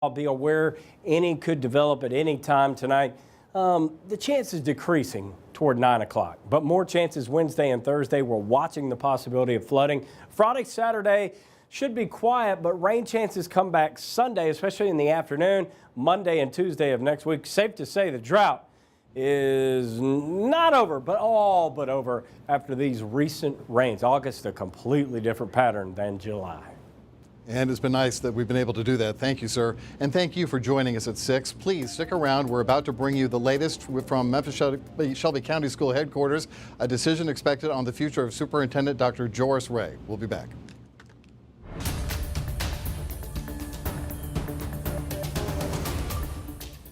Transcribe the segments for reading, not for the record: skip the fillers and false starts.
I'll be aware any could develop at any time tonight. The chance is decreasing toward 9 o'clock, but more chances Wednesday and Thursday. We're watching the possibility of flooding. Friday, Saturday should be quiet, but rain chances come back Sunday, especially in the afternoon, Monday and Tuesday of next week. Safe to say the drought is not over, but all but over after these recent rains. August, a completely different pattern than July. And it's been nice that we've been able to do that. Thank you, sir. And thank you for joining us at 6. Please stick around. We're about to bring you the latest from Memphis Shelby-County School Headquarters, a decision expected on the future of Superintendent Dr. Joris Ray. We'll be back.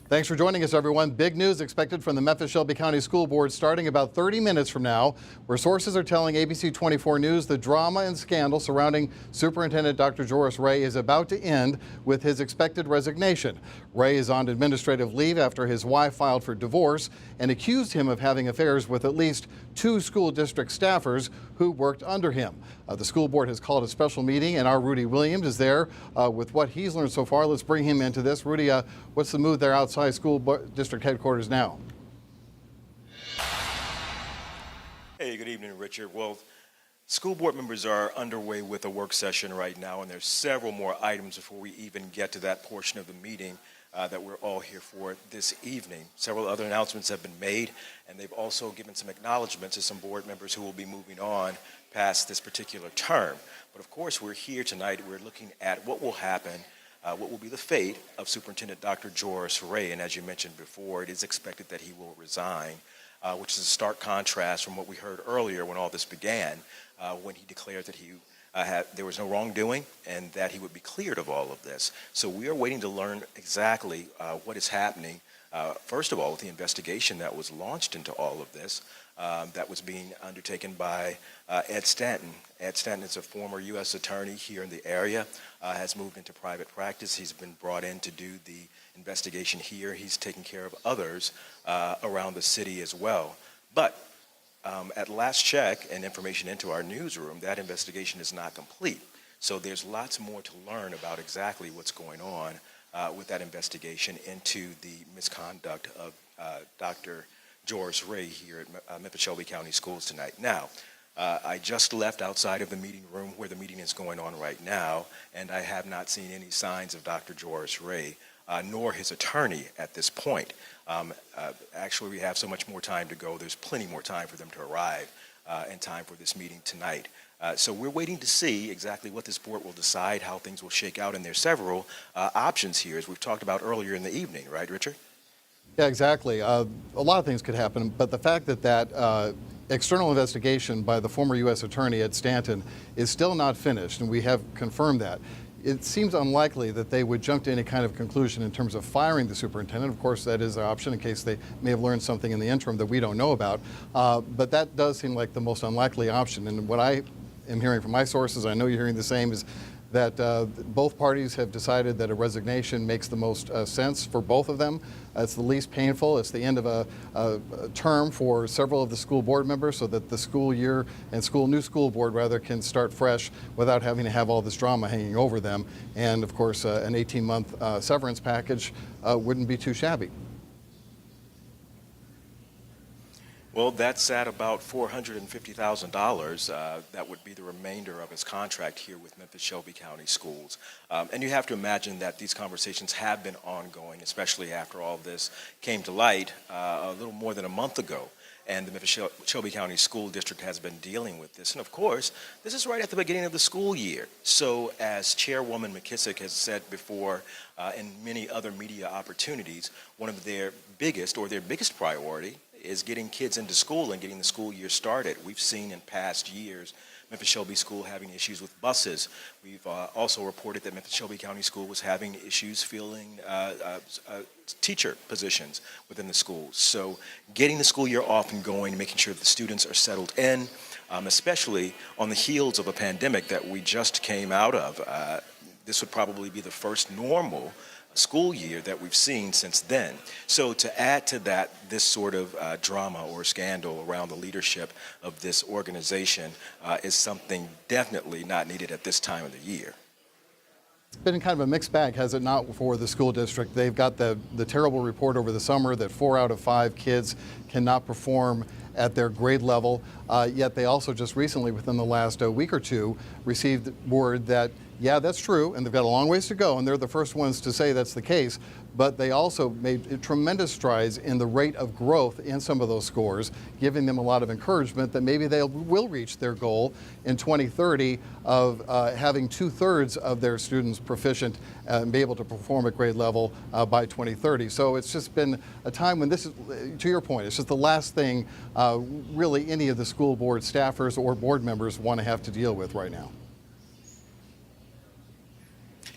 Thanks for joining us, everyone. Big news expected from the Memphis Shelby-County School Board starting about 30 minutes from now, where sources are telling ABC 24 News the drama and scandal surrounding Superintendent Dr. Joris Ray is about to end with his expected resignation. Ray is on administrative leave after his wife filed for divorce and accused him of having affairs with at least 2 school district staffers who worked under him. The school board has called a special meeting, and our Rudy Williams is there with what he's learned so far. Let's bring him into this. Rudy, what's the mood there outside school district headquarters now? Hey, good evening, Richard. Well, school board members are underway with a work session right now, and there's several more items before we even get to that portion of the meeting that we're all here for this evening. Several other announcements have been made, and they've also given some acknowledgments to some board members who will be moving on past this particular term. But of course, we're here tonight. We're looking at what will happen, what will be the fate of Superintendent Dr. Joris Ray. And as you mentioned before, it is expected that he will resign, which is a stark contrast from what we heard earlier when all this began, when he declared that there was no wrongdoing and that he would be cleared of all of this. So we are waiting to learn exactly what is happening, first of all, with the investigation that was launched into all of this, that was being undertaken by Ed Stanton. Ed Stanton is a former U.S. attorney here in the area, has moved into private practice. He's been brought in to do the investigation here. He's taking care of others around the city as well. But at last check and information into our newsroom, that investigation is not complete. So there's lots more to learn about exactly what's going on with that investigation into the misconduct of Dr. Joris Ray here at Memphis Shelby County Schools tonight. Now, I just left outside of the meeting room where the meeting is going on right now, and I have not seen any signs of Dr. Joris Ray, nor his attorney at this point. Actually, we have so much more time to go. There's plenty more time for them to arrive in time for this meeting tonight. So we're waiting to see exactly what this board will decide, how things will shake out, and there's several options here, as we've talked about earlier in the evening, right, Richard? Yeah, exactly. A lot of things could happen, but the fact that external investigation by the former U.S. Attorney Ed Stanton is still not finished, and we have confirmed that. It seems unlikely that they would jump to any kind of conclusion in terms of firing the superintendent. Of course, that is an option in case they may have learned something in the interim that we don't know about. But that does seem like the most unlikely option. And what I am hearing from my sources, I know you're hearing the same, is that both parties have decided that a resignation makes the most sense for both of them. It's the least painful. It's the end of a term for several of the school board members, so that the school year and new school board rather can start fresh without having to have all this drama hanging over them. And of course, an 18-month severance package wouldn't be too shabby. Well, that's at about $450,000. That would be the remainder of his contract here with Memphis Shelby County Schools. And you have to imagine that these conversations have been ongoing, especially after all this came to light a little more than a month ago. And the Memphis Shelby County School District has been dealing with this. And of course, this is right at the beginning of the school year. So as Chairwoman McKissick has said before in many other media opportunities, one of their biggest priority is getting kids into school and getting the school year started. We've seen in past years Memphis Shelby School having issues with buses. We've also reported that Memphis Shelby County School was having issues filling teacher positions within the schools. So getting the school year off and going, making sure the students are settled in, especially on the heels of a pandemic that we just came out of. This would probably be the first normal school year that we've seen since then. So to add to that, this sort of drama or scandal around the leadership of this organization is something definitely not needed at this time of the year. Been kind of a mixed bag, has it not, for the school district? They've got the terrible report over the summer that 4 out of 5 kids cannot perform at their grade level, yet they also just recently, within the last week or two, received word that, yeah, that's true, and they've got a long ways to go, and they're the first ones to say that's the case, but they also made tremendous strides in the rate of growth in some of those scores, giving them a lot of encouragement that maybe they will reach their goal in 2030 of having 2/3 of their students proficient and be able to perform at grade level by 2030. So it's just been a time when this is, to your point, it's just the last thing really any of the school board staffers or board members want to have to deal with right now.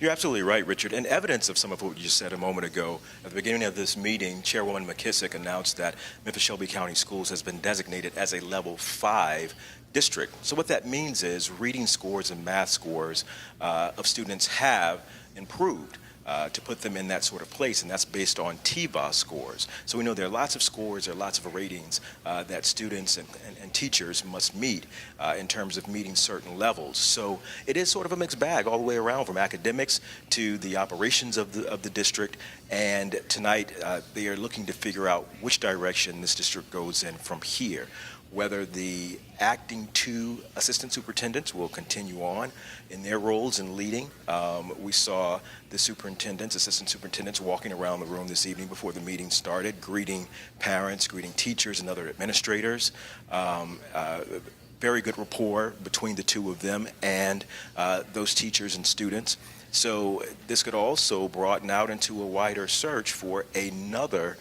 You're absolutely right, Richard. And evidence of some of what you just said a moment ago, at the beginning of this meeting, Chairwoman McKissick announced that Memphis Shelby-County Schools has been designated as a level 5 district. So what that means is reading scores and math scores of students have improved to put them in that sort of place, and that's based on TVAS scores. So we know there are lots of scores, there are lots of ratings that students and teachers must meet in terms of meeting certain levels. So it is sort of a mixed bag all the way around, from academics to the operations of the district, and tonight they are looking to figure out which direction this district goes in from here. Whether the acting 2 assistant superintendents will continue on in their roles in leading. We saw the superintendents, assistant superintendents, walking around the room this evening before the meeting started, greeting parents, greeting teachers and other administrators. Very good rapport between the two of them and those teachers and students. So this could also broaden out into a wider search for another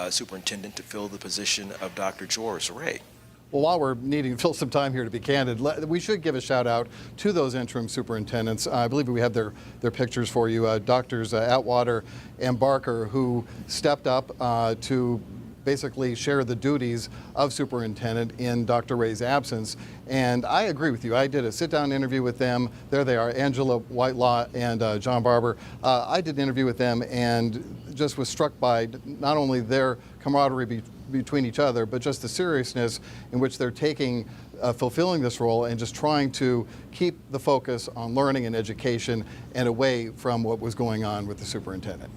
superintendent to fill the position of Dr. Joris Ray. Well, while we're needing to fill some time here, to be candid, we should give a shout out to those interim superintendents. I believe we have their pictures for you. Doctors Atwater and Barker, who stepped up to basically share the duties of superintendent in Dr. Ray's absence. And I agree with you. I did a sit-down interview with them. There they are, Angela Whitelaw and John Barber. I did an interview with them and just was struck by not only their camaraderie between each other, but just the seriousness in which they're taking fulfilling this role and just trying to keep the focus on learning and education and away from what was going on with the superintendent.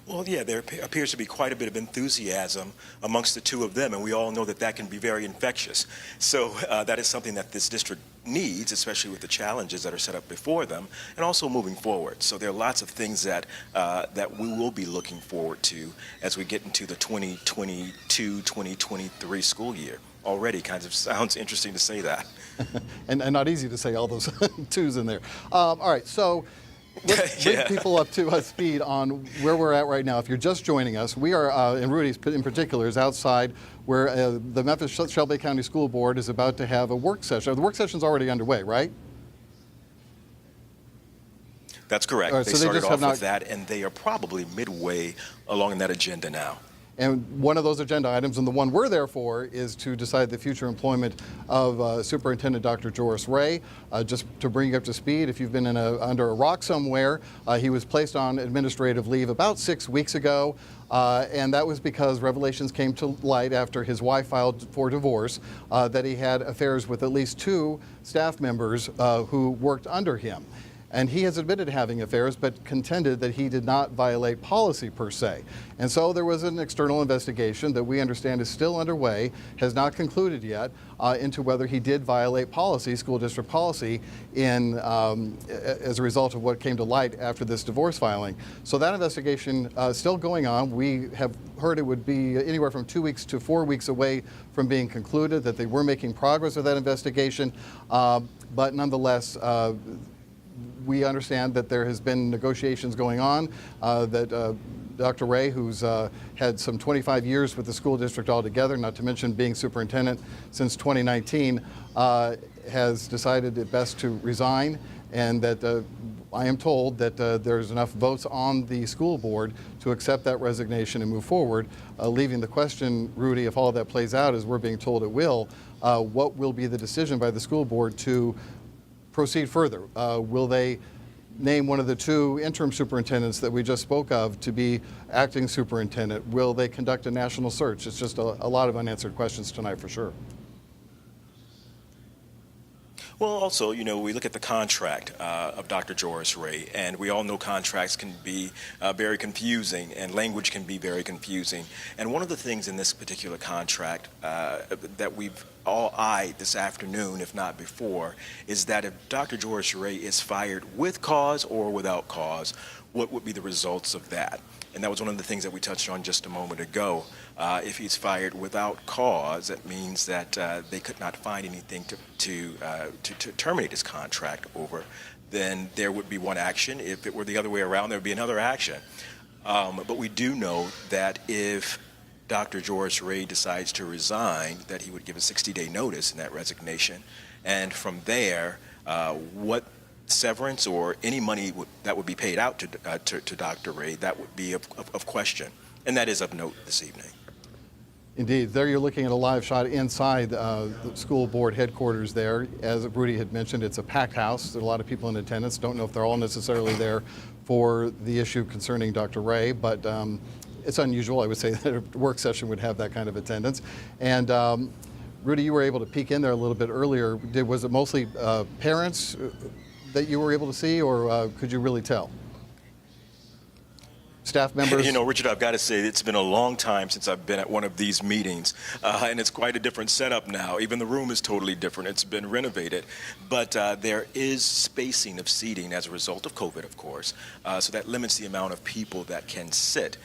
Well, yeah, there appears to be quite a bit of enthusiasm amongst the two of them, and we all know that that can be very infectious. So that is something that this district needs, especially with the challenges that are set up before them, and also moving forward. So there are lots of things that that we will be looking forward to as we get into the 2022-2023 school year. Already kind of sounds interesting to say that. and not easy to say all those twos in there. All right, so let's bring people up to speed on where we're at right now. If you're just joining us, we are, and Rudy in particular is outside where the Memphis Shelby-County School Board is about to have a work session. The work session's already underway, right? That's correct. Right, they so started off with that, and they are probably midway along in that agenda now. And one of those agenda items, and the one we're there for, is to decide the future employment of Superintendent Dr. Joris Ray. Just to bring you up to speed, if you've been under a rock somewhere, he was placed on administrative leave about 6 weeks ago, and that was because revelations came to light after his wife filed for divorce that he had affairs with at least 2 staff members who worked under him. And he has admitted to having affairs, but contended that he did not violate policy per se. And so there was an external investigation that we understand is still underway, has not concluded yet, into whether he did violate policy, school district policy, in as a result of what came to light after this divorce filing. So that investigation is still going on. We have heard it would be anywhere from 2 weeks to 4 weeks away from being concluded, that they were making progress with that investigation, but nonetheless, we understand that there has been negotiations going on, that Dr. Ray, who's had some 25 years with the school district altogether, not to mention being superintendent since 2019, has decided it best to resign, and that I am told that there's enough votes on the school board to accept that resignation and move forward, leaving the question, Rudy, if all of that plays out as we're being told it will, what will be the decision by the school board to proceed further? Will they name one of the 2 interim superintendents that we just spoke of to be acting superintendent? Will they conduct a national search? It's just a lot of unanswered questions tonight for sure. Well, also, we look at the contract of Dr. Joris Ray, and we all know contracts can be very confusing, and language can be very confusing. And one of the things in this particular contract that we've all eyed this afternoon, if not before, is that if Dr. Joris Ray is fired with cause or without cause, what would be the results of that? And that was one of the things that we touched on just a moment ago. If he's fired without cause, that means that they could not find anything to terminate his contract over. Then there would be one action. If it were the other way around, there would be another action. But we do know that if Dr. Joris Ray decides to resign, that he would give a 60-day notice in that resignation. And from there, what severance or any money that would be paid out to Dr. Ray, that would be of question. And that is of note this evening. Indeed. There you're looking at a live shot inside the school board headquarters there. As Rudy had mentioned, it's a packed house. There are a lot of people in attendance. Don't know if they're all necessarily there for the issue concerning Dr. Ray, but it's unusual, I would say, that a work session would have that kind of attendance. And Rudy, you were able to peek in there a little bit earlier. Was it mostly parents that you were able to see, or could you really tell? Staff members? Richard, I've got to say, it's been a long time since I've been at one of these meetings, and it's quite a different setup now. Even the room is totally different. It's been renovated, but there is spacing of seating as a result of COVID, of course, so that limits the amount of people that can sit.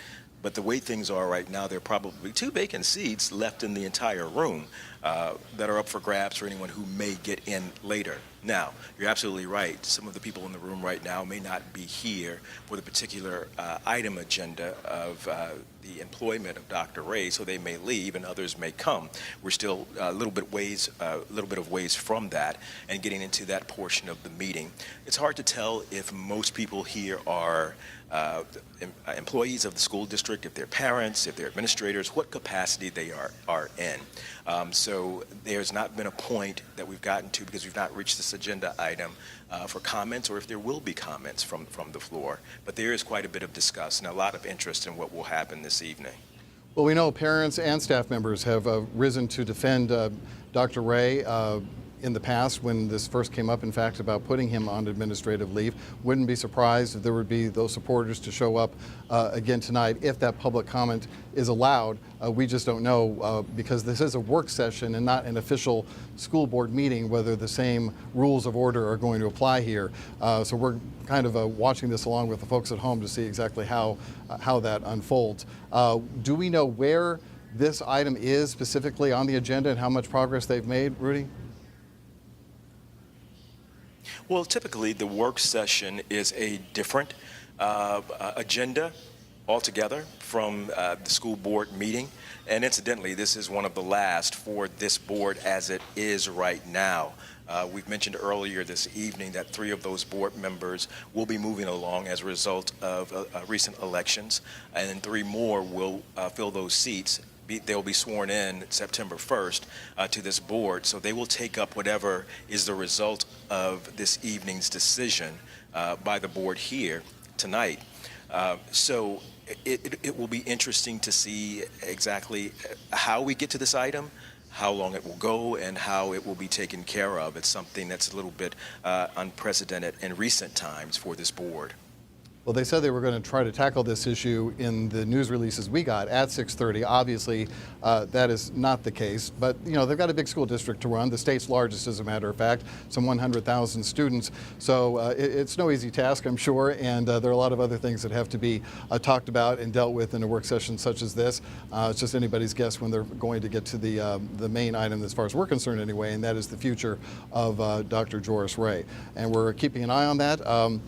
But the way things are right now, there are probably 2 vacant seats left in the entire room that are up for grabs for anyone who may get in later. Now, you're absolutely right. Some of the people in the room right now may not be here for the particular item agenda of the employment of Dr. Ray, so they may leave and others may come. We're still a little bit of ways from that and getting into that portion of the meeting. It's hard to tell if most people here are employees of the school district, if they're parents, if they're administrators, what capacity they are in. So there's not been a point that we've gotten to, because we've not reached this agenda item, for comments, or if there will be comments from the floor. But there is quite a bit of discuss and a lot of interest in what will happen this evening. Well, we know parents and staff members have risen to defend Dr. Ray in the past when this first came up, in fact, about putting him on administrative leave. Wouldn't be surprised if there would be those supporters to show up again tonight if that public comment is allowed. We just don't know because this is a work session and not an official school board meeting, whether the same rules of order are going to apply here. So we're kind of watching this along with the folks at home to see exactly how that unfolds. Do we know where this item is specifically on the agenda and how much progress they've made, Rudy? Well, typically the work session is a different agenda altogether from the school board meeting. And incidentally, this is one of the last for this board as it is right now. We've mentioned earlier this evening that 3 of those board members will be moving along as a result of recent elections, and then 3 more will fill those seats. They'll be sworn in September 1st to this board, so they will take up whatever is the result of this evening's decision by the board here tonight. So it will be interesting to see exactly how we get to this item, how long it will go, and how it will be taken care of. It's something that's a little bit unprecedented in recent times for this board. Well, they said they were going to try to tackle this issue in the news releases we got at 6:30. Obviously, that is not the case. But, they've got a big school district to run, the state's largest, as a matter of fact, some 100,000 students. So it's no easy task, I'm sure, and there are a lot of other things that have to be talked about and dealt with in a work session such as this. It's just anybody's guess when they're going to get to the main item, as far as we're concerned anyway, and that is the future of Dr. Joris Ray. And we're keeping an eye on that.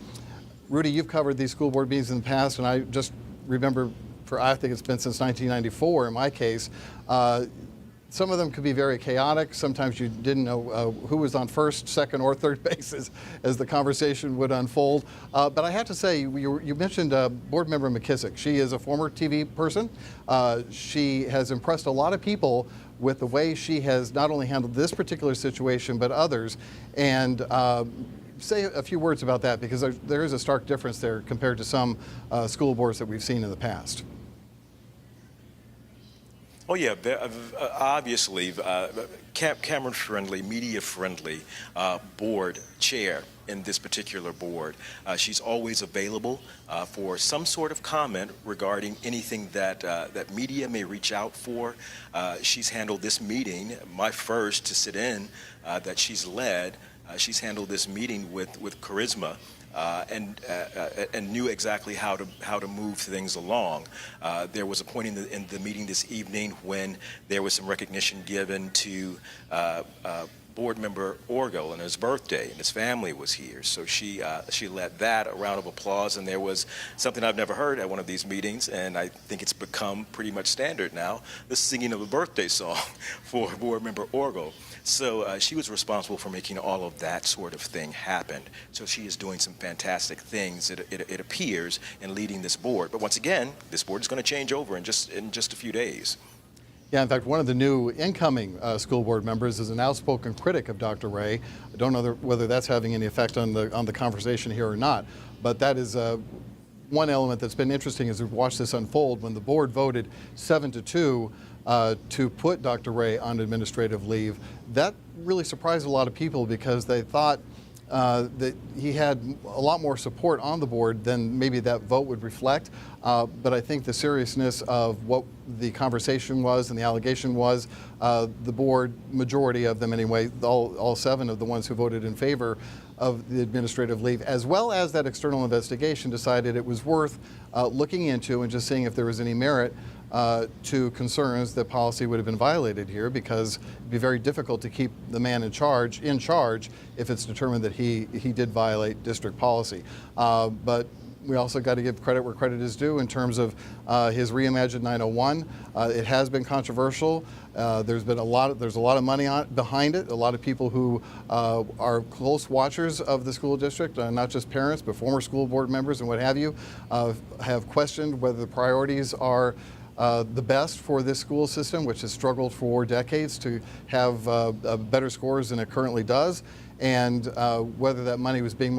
Rudy, you've covered these school board meetings in the past, and I just remember, I think it's been since 1994 in my case, some of them could be very chaotic. Sometimes you didn't know who was on first, second, or third base as the conversation would unfold. But I have to say, you mentioned board member McKissick. She is a former TV person. She has impressed a lot of people with the way she has not only handled this particular situation, but others. And say a few words about that, because there is a stark difference there compared to some school boards that we've seen in the past. Oh yeah, obviously, camera-friendly, media-friendly board chair in this particular board. She's always available for some sort of comment regarding anything that media may reach out for. She's handled this meeting, my first to sit in, that she's led. She's handled this meeting with charisma. And knew exactly how to move things along. There was a point in the meeting this evening when there was some recognition given to board member Orgel and his birthday, and his family was here. So she led that, a round of applause, and there was something I've never heard at one of these meetings, and I think it's become pretty much standard now, the singing of a birthday song for board member Orgel. So she was responsible for making all of that sort of thing happen. So she is doing some fantastic things, it appears, in leading this board. But once again, this board is going to change over in just a few days. Yeah, in fact, one of the new incoming school board members is an outspoken critic of Dr. Ray. I don't know whether that's having any effect on the conversation here or not, but that is one element that's been interesting as we've watched this unfold. When the board voted 7-2 to put Dr. Ray on administrative leave, that really surprised a lot of people because they thought that he had a lot more support on the board than maybe that vote would reflect. But I think the seriousness of what the conversation was and the allegation was, the board, majority of them anyway, all 7 of the ones who voted in favor of the administrative leave, as well as that external investigation, decided it was worth looking into and just seeing if there was any merit to concerns that policy would have been violated here, because it'd be very difficult to keep the man in charge if it's determined that he did violate district policy. But we also got to give credit where credit is due in terms of his reimagined 901. It has been controversial. There's a lot of money behind it. A lot of people who are close watchers of the school district, not just parents, but former school board members and what have you, have questioned whether the priorities are the best for this school system, which has struggled for decades to have better scores than it currently does, and whether that money was being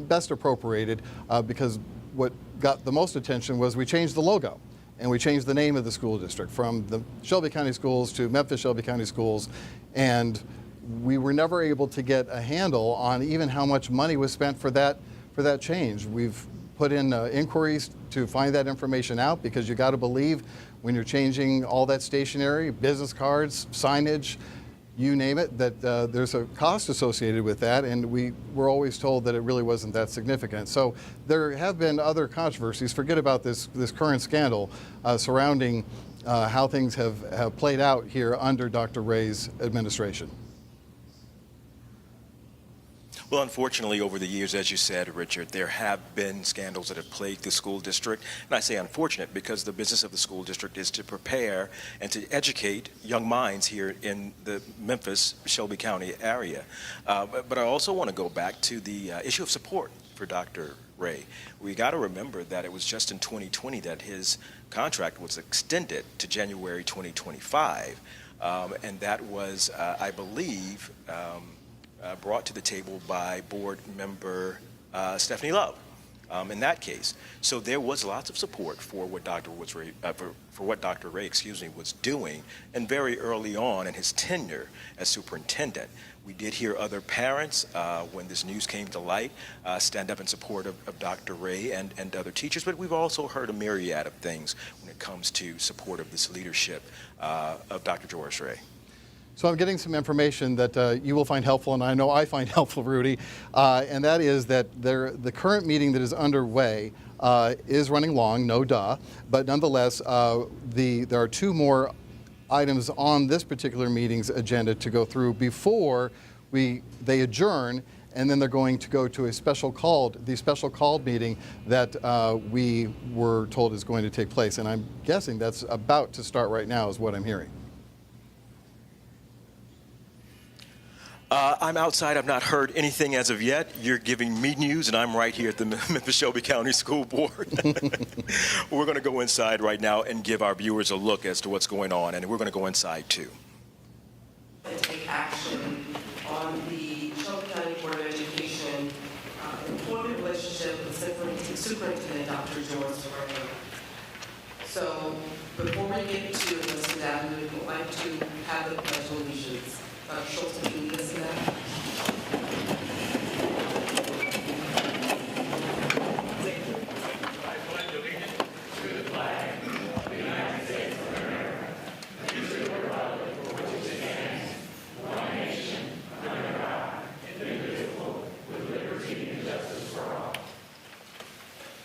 best appropriated, because what got the most attention was we changed the logo and we changed the name of the school district from the Shelby-County Schools to Memphis Shelby-County Schools, and we were never able to get a handle on even how much money was spent for that change. We've put in inquiries to find that information out, because you got to believe when you're changing all that stationery, business cards, signage, you name it, that there's a cost associated with that, and we were always told that it really wasn't that significant. So there have been other controversies. Forget about this current scandal surrounding how things have played out here under Dr. Ray's administration. Well, unfortunately, over the years, as you said, Richard, there have been scandals that have plagued the school district. And I say unfortunate because the business of the school district is to prepare and to educate young minds here in the Memphis, Shelby County area. But I also want to go back to the issue of support for Dr. Ray. We got to remember that it was just in 2020 that his contract was extended to January 2025. And that was, I believe, brought to the table by board member Stephanie Love in that case. So there was lots of support for what Dr. Ray, was doing, and very early on in his tenure as superintendent. We did hear other parents, when this news came to light, stand up in support of Dr. Ray and other teachers, but we've also heard a myriad of things when it comes to support of this leadership of Dr. Joris Ray. So I'm getting some information that you will find helpful, and I know I find helpful, Rudy, and that is that the current meeting that is underway is running long, no duh, but nonetheless, there are 2 more items on this particular meeting's agenda to go through before they adjourn, and then they're going to go to the special called meeting that we were told is going to take place, and I'm guessing that's about to start right now is what I'm hearing. I'm outside. I've not heard anything as of yet. You're giving me news, and I'm right here at the Memphis Shelby County School Board. We're going to go inside right now and give our viewers a look as to what's going on, and we're going to go inside too. Take action on the Shelby County Board of Education employment relationship with Superintendent Dr. Joris Ray. So before we get to Mr. Avenue, we'd like to have the pledge of allegiance. Dr. Schultz, can you lead us in that?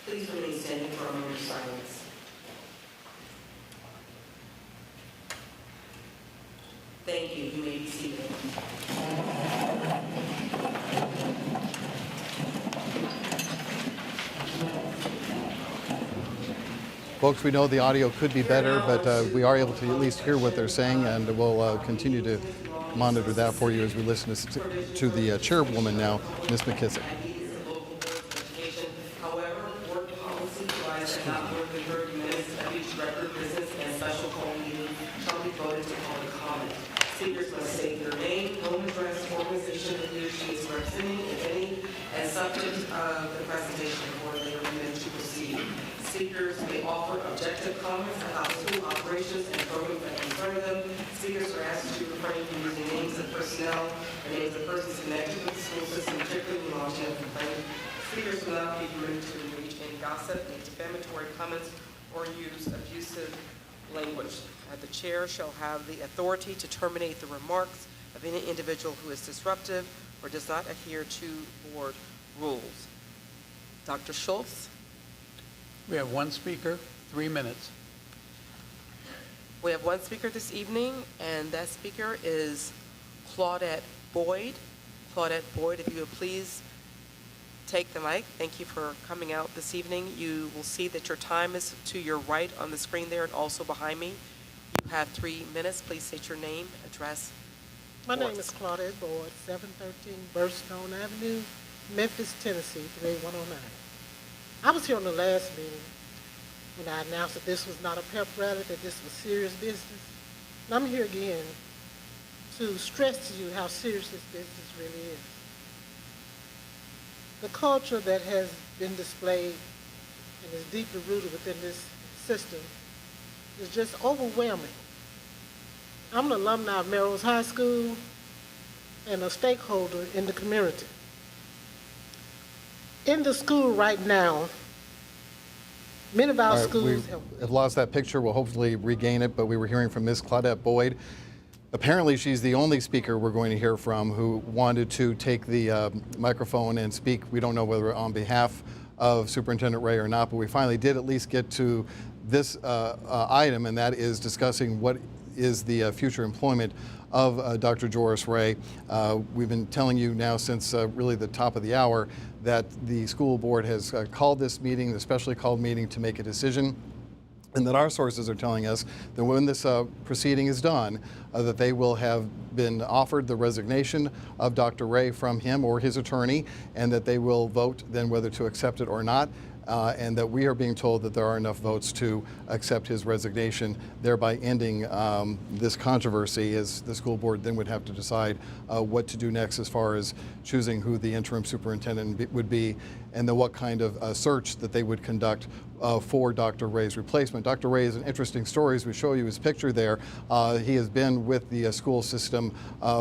Please remain standing for a moment of silence. Thank you. You may be seated. Folks, we know the audio could be better, but we are able to at least hear what they're saying, and we'll continue to monitor that for you as we listen to the chairwoman now, Ms. McKissick. However, board policy provides that not more than 30 minutes of each record business and special call meeting shall be voted to public comment. Speakers must state their name, home address, organization that he or she is representing, if any, and subject of the presentation before they are permitted to proceed. Speakers may offer objective comments about school operations and programs that concern them. Speakers are asked to refrain from using names of personnel or names of persons connected with the school system, particularly when launching a complaint. Speakers will not be permitted to engage in gossip, make defamatory comments, or use abusive language. The chair shall have the authority to terminate the remarks of any individual who is disruptive or does not adhere to board rules. Dr. Schultz? We have one speaker, 3 minutes. We have one speaker this evening, and that speaker is Claudette Boyd. Claudette Boyd, if you would please take the mic. Thank you for coming out this evening. You will see that your time is to your right on the screen there and also behind me. You have 3 minutes. Please state your name, address. My name is Claudette Boyd, 713 Burstone Avenue, Memphis, Tennessee, 38109. I was here on the last meeting when I announced that this was not a pep rally, that this was serious business. And I'm here again to stress to you how serious this business really is. The culture that has been displayed and is deeply rooted within this system is just overwhelming. I'm an alumni of Melrose High School and a stakeholder in the community. In the school right now, many of our schools have lost that picture. We'll hopefully regain it, but we were hearing from Ms. Claudette Boyd. Apparently, she's the only speaker we're going to hear from who wanted to take the microphone and speak. We don't know whether on behalf of Superintendent Ray or not, but we finally did at least get to this item, and that is discussing what is the future employment of Dr. Joris Ray. We've been telling you now since really the top of the hour that the school board has called this meeting, the specially called meeting, to make a decision, and that our sources are telling us that when this proceeding is done, that they will have been offered the resignation of Dr. Ray from him or his attorney, and that they will vote then whether to accept it or not. And that we are being told that there are enough votes to accept his resignation, thereby ending this controversy, as the school board then would have to decide what to do next as far as choosing who the interim superintendent would be, and then what kind of search that they would conduct for Dr. Ray's replacement. Dr. Ray is an interesting story. As we show you his picture there, he has been with the school system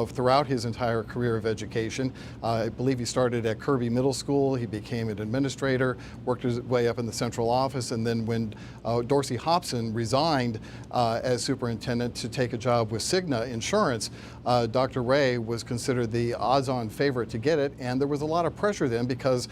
throughout his entire career of education. I believe he started at Kirby Middle School. He became an administrator, worked his way up in the central office, and then when Dorsey Hobson resigned as superintendent to take a job with Cigna Insurance, Dr. Ray was considered the odds-on favorite to get it, and there was a lot of pressure then because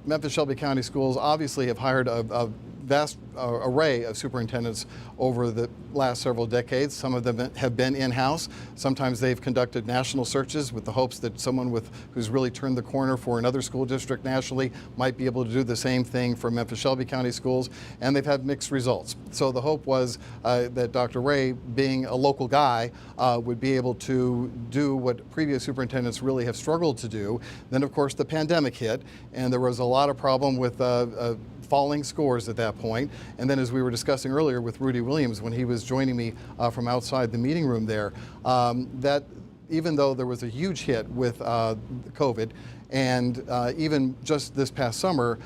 Memphis Shelby-County Schools obviously have hired a vast array of superintendents over the last several decades. Some of them have been in-house. Sometimes they've conducted national searches with the hopes that someone who's really turned the corner for another school district nationally might be able to do the same thing for Memphis Shelby County Schools, and they've had mixed results. So the hope was that Dr. Ray, being a local guy, would be able to do what previous superintendents really have struggled to do. Then, of course, the pandemic hit, and there was a lot of problem with falling scores at that point. And then, as we were discussing earlier with Rudy Williams when he was joining me from outside the meeting room there, that even though there was a huge hit with COVID And even just this past summer,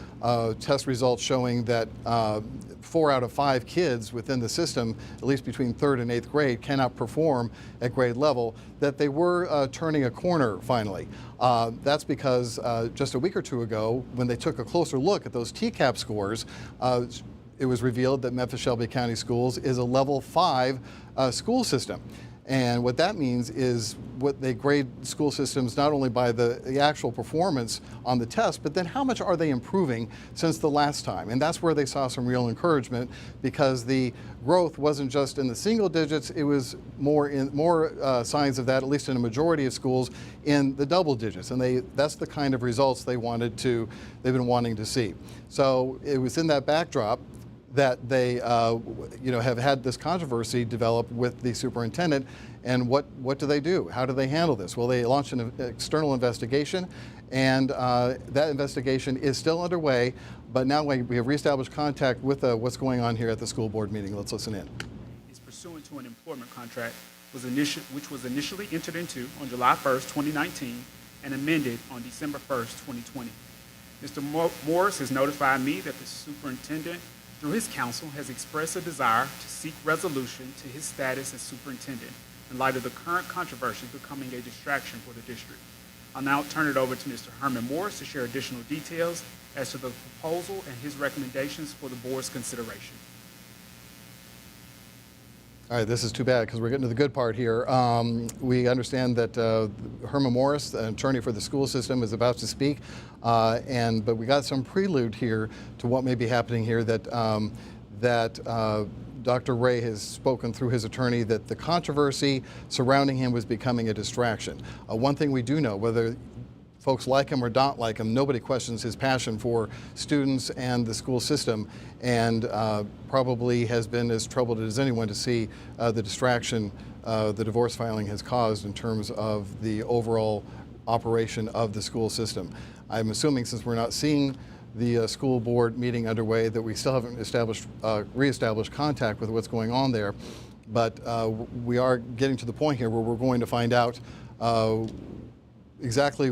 test results showing that 4 out of 5 kids within the system, at least between 3rd and 8th grade, cannot perform at grade level, that they were turning a corner finally. That's because just a week or two ago, when they took a closer look at those TCAP scores, it was revealed that Memphis Shelby-County Schools is a level 5 school system. And what that means is what they grade school systems not only by the actual performance on the test, but then how much are they improving since the last time. And that's where they saw some real encouragement, because the growth wasn't just in the single digits, it was more signs of that, at least in a majority of schools, in the double digits. And that's the kind of results they've been wanting to see. So it was in that backdrop that they have had this controversy develop with the superintendent. And what do they do? How do they handle this? Well, they launched an external investigation, and that investigation is still underway, but now we have reestablished contact with what's going on here at the school board meeting. Let's listen in. Is pursuant to an employment contract which was initially entered into on July 1st, 2019, and amended on December 1st, 2020. Mr. Morris has notified me that the superintendent, through his counsel, has expressed a desire to seek resolution to his status as superintendent in light of the current controversy becoming a distraction for the district. I'll now turn it over to Mr. Herman Morris to share additional details as to the proposal and his recommendations for the board's consideration. All right, this is too bad because we're getting to the good part here. We understand that Herman Morris, an attorney for the school system, is about to speak, but we got some prelude here to what may be happening here, that Dr. Ray has spoken through his attorney that the controversy surrounding him was becoming a distraction. One thing we do know, whether folks like him or don't like him, nobody questions his passion for students and the school system, and probably has been as troubled as anyone to see the distraction the divorce filing has caused in terms of the overall operation of the school system. I'm assuming, since we're not seeing the school board meeting underway, that we still haven't reestablished contact with what's going on there, but we are getting to the point here where we're going to find out exactly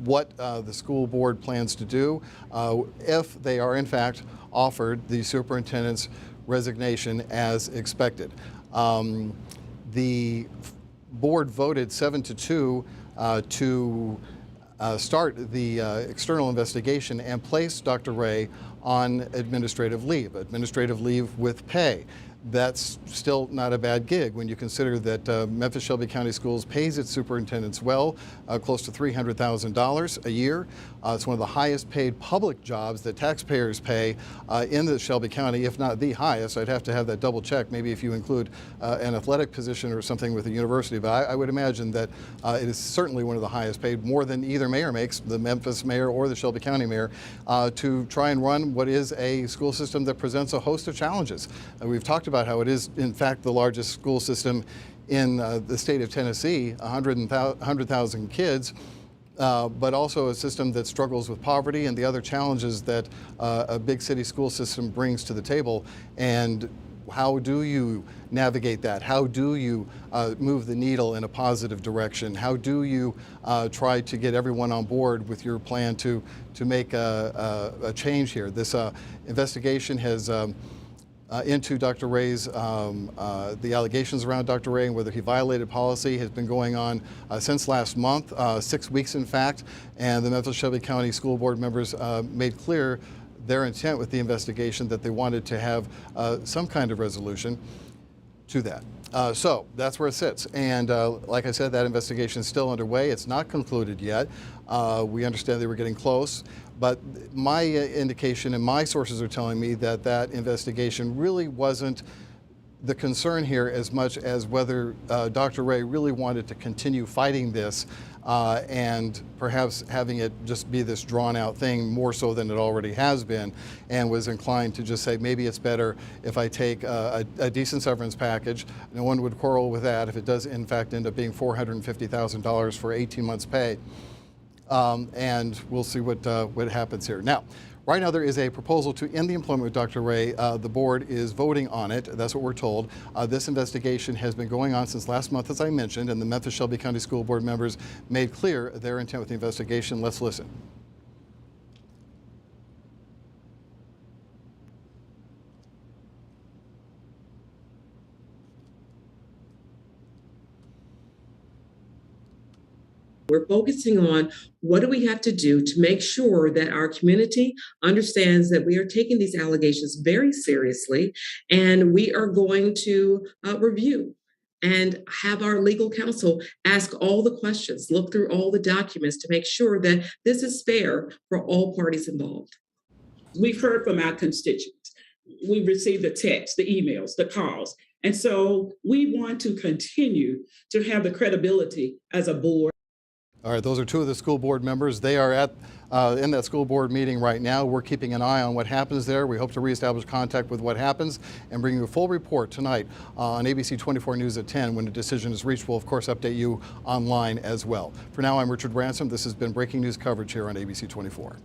what the school board plans to do if they are in fact offered the superintendent's resignation as expected. The board voted 7-2 to start the external investigation and place Dr. Ray on administrative leave with pay. That's still not a bad gig when you consider that Memphis Shelby County Schools pays its superintendents well, close to $300,000 a year. It's one of the highest paid public jobs that taxpayers pay in the Shelby County, if not the highest. I'd have to have that double checked, maybe if you include an athletic position or something with a university, but I would imagine that it is certainly one of the highest paid, more than either mayor makes, the Memphis mayor or the Shelby County mayor, to try and run what is a school system that presents a host of challenges. We've talked about how it is, in fact, the largest school system in the state of Tennessee, 100,000 kids, but also a system that struggles with poverty and the other challenges that a big city school system brings to the table. And how do you navigate that? How do you move the needle in a positive direction? How do you try to get everyone on board with your plan to make a change here? This investigation has into Dr. Ray's, the allegations around Dr. Ray and whether he violated policy has been going on since last month, 6 weeks in fact, and the Memphis Shelby County School Board members made clear their intent with the investigation, that they wanted to have some kind of resolution to that. So that's where it sits. And like I said, that investigation is still underway. It's not concluded yet. We understand they were getting close. But my indication and my sources are telling me that that investigation really wasn't the concern here as much as whether Dr. Ray really wanted to continue fighting this and perhaps having it just be this drawn out thing more so than it already has been, and was inclined to just say, maybe it's better if I take a decent severance package. No one would quarrel with that if it does in fact end up being $450,000 for 18 months pay. And we'll see what happens here. Now, Right now, there is a proposal to end the employment with Dr. Ray. The board is voting on it. That's what we're told. This investigation has been going on since last month, as I mentioned, and the Memphis Shelby-County School Board members made clear their intent with the investigation. Let's listen. We're focusing on what do we have to do to make sure that our community understands that we are taking these allegations very seriously, and we are going to review and have our legal counsel ask all the questions, look through all the documents to make sure that this is fair for all parties involved. We've heard from our constituents. We've received the texts, the emails, the calls. And so we want to continue to have the credibility as a board. All right, those are two of the school board members. They are at in that school board meeting right now. We're keeping an eye on what happens there. We hope to reestablish contact with what happens and bring you a full report tonight on ABC 24 News at 10 when a decision is reached. We'll, of course, update you online as well. For now, I'm Richard Ransom. This has been breaking news coverage here on ABC 24.